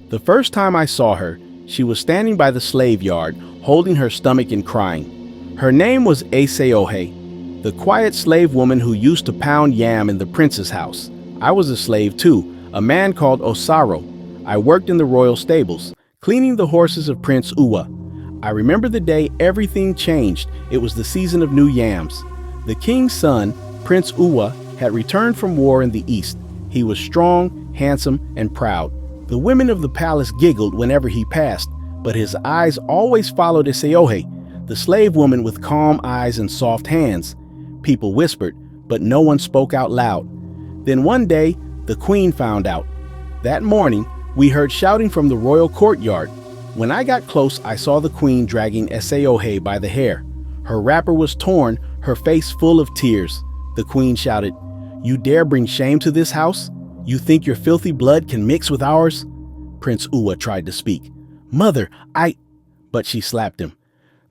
The first time I saw her, she was standing by the slave yard, holding her stomach and crying. Her name was Aseohe, the quiet slave woman who used to pound yam in the prince's house. I was a slave too, a man called Osaro. I worked in the royal stables, cleaning the horses of Prince Uwa. I remember the day everything changed. It was the season of new yams. The king's son, Prince Uwa, had returned from war in the east. He was strong, handsome, and proud. The women of the palace giggled whenever he passed, but his eyes always followed Aseohe, the slave woman with calm eyes and soft hands. People whispered, but no one spoke out loud. Then one day, the queen found out. That morning, we heard shouting from the royal courtyard. When I got close, I saw the queen dragging Aseohe by the hair. Her wrapper was torn, her face full of tears. The queen shouted, "You dare bring shame to this house? You think your filthy blood can mix with ours?" Prince Uwa tried to speak. "Mother, But she slapped him.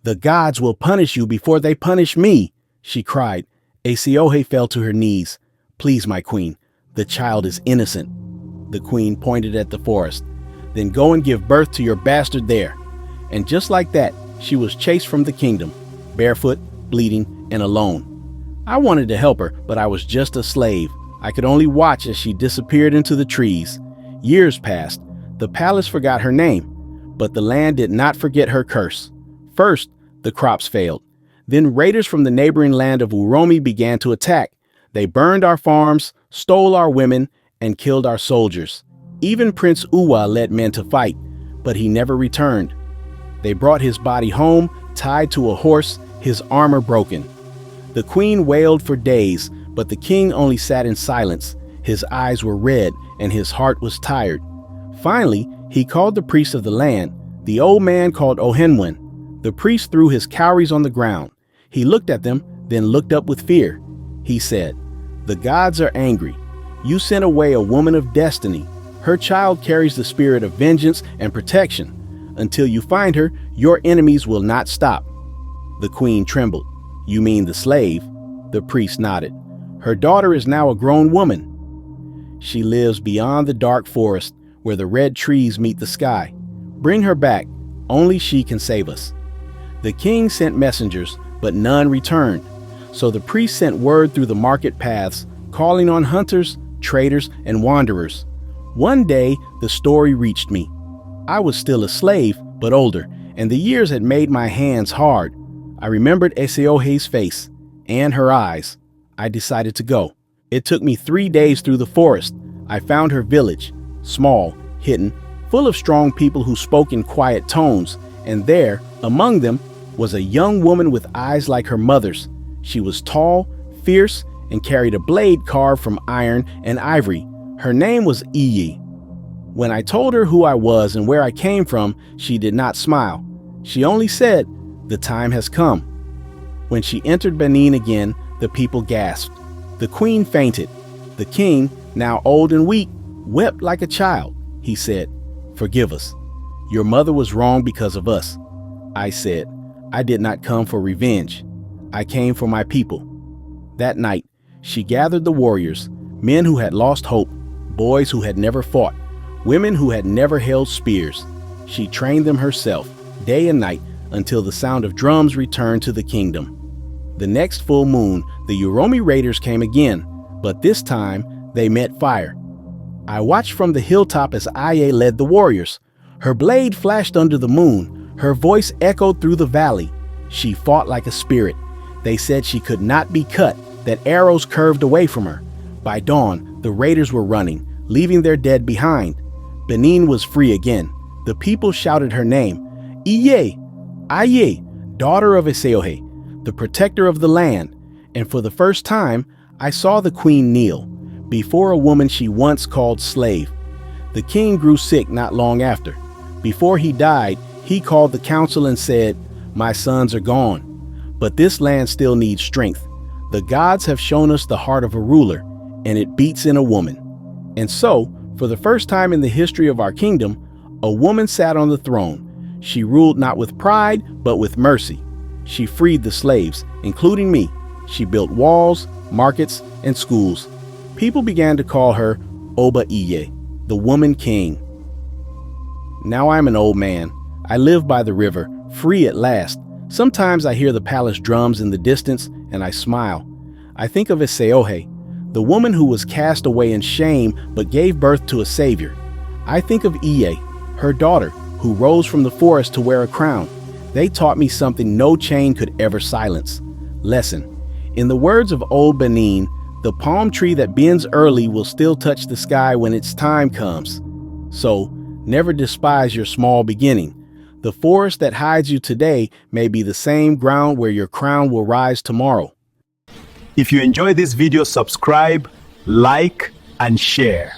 "The gods will punish you before they punish me," she cried. Aseohe fell to her knees. "Please, my queen, the child is innocent." The queen pointed at the forest. "Then go and give birth to your bastard there." And just like that, she was chased from the kingdom, barefoot, bleeding, and alone. I wanted to help her, but I was just a slave. I could only watch as she disappeared into the trees. Years passed. The palace forgot her name, but the land did not forget her curse. First, the crops failed. Then raiders from the neighboring land of Uromi began to attack. They burned our farms, stole our women, and killed our soldiers. Even Prince Uwa led men to fight, but he never returned. They brought his body home, tied to a horse, his armor broken. The queen wailed for days, but the king only sat in silence. His eyes were red and his heart was tired. Finally, he called the priest of the land, the old man called Ohenwen. The priest threw his cowries on the ground. He looked at them, then looked up with fear. He said, "The gods are angry. You sent away a woman of destiny. Her child carries the spirit of vengeance and protection. Until you find her, your enemies will not stop." The queen trembled. "You mean the slave?" The priest nodded. "Her daughter is now a grown woman. She lives beyond the dark forest where the red trees meet the sky. Bring her back. Only she can save us." The king sent messengers, but none returned. So the priest sent word through the market paths, calling on hunters, traders, and wanderers. One day, the story reached me. I was still a slave, but older, and the years had made my hands hard. I remembered Aseohe's face and her eyes. I decided to go. It took me 3 days through the forest. I found her village, small, hidden, full of strong people who spoke in quiet tones, and there, among them, was a young woman with eyes like her mother's. She was tall, fierce, and carried a blade carved from iron and ivory. Her name was Iyi. When I told her who I was and where I came from, she did not smile. She only said, "The time has come." When she entered Benin again, the people gasped. The queen fainted. The king, now old and weak, wept like a child. He said, "Forgive us. Your mother was wrong because of us." I said, "I did not come for revenge. I came for my people." That night, she gathered the warriors, men who had lost hope, boys who had never fought, women who had never held spears. She trained them herself, day and night, until the sound of drums returned to the kingdom. The next full moon, the Uromi raiders came again, but this time they met fire. I watched from the hilltop as Aye led the warriors. Her blade flashed under the moon. Her voice echoed through the valley. She fought like a spirit. They said she could not be cut, that arrows curved away from her. By dawn, the raiders were running, leaving their dead behind. Benin was free again. The people shouted her name, "Iye, Aye, daughter of Aseohe, the protector of the land." And for the first time, I saw the queen kneel before a woman she once called slave. The king grew sick not long after. Before he died, he called the council and said, "My sons are gone, but this land still needs strength. The gods have shown us the heart of a ruler, and it beats in a woman." And so, for the first time in the history of our kingdom, a woman sat on the throne. She ruled not with pride, but with mercy. She freed the slaves, including me. She built walls, markets, and schools. People began to call her Oba Iye, the woman king. Now I'm an old man. I live by the river, free at last. Sometimes I hear the palace drums in the distance, and I smile. I think of Eseohe, the woman who was cast away in shame but gave birth to a savior. I think of Iye, her daughter, who rose from the forest to wear a crown. They taught me something no chain could ever silence. Lesson. In the words of old Benin, the palm tree that bends early will still touch the sky when its time comes. So, never despise your small beginning. The forest that hides you today may be the same ground where your crown will rise tomorrow. If you enjoyed this video, subscribe, like, and share.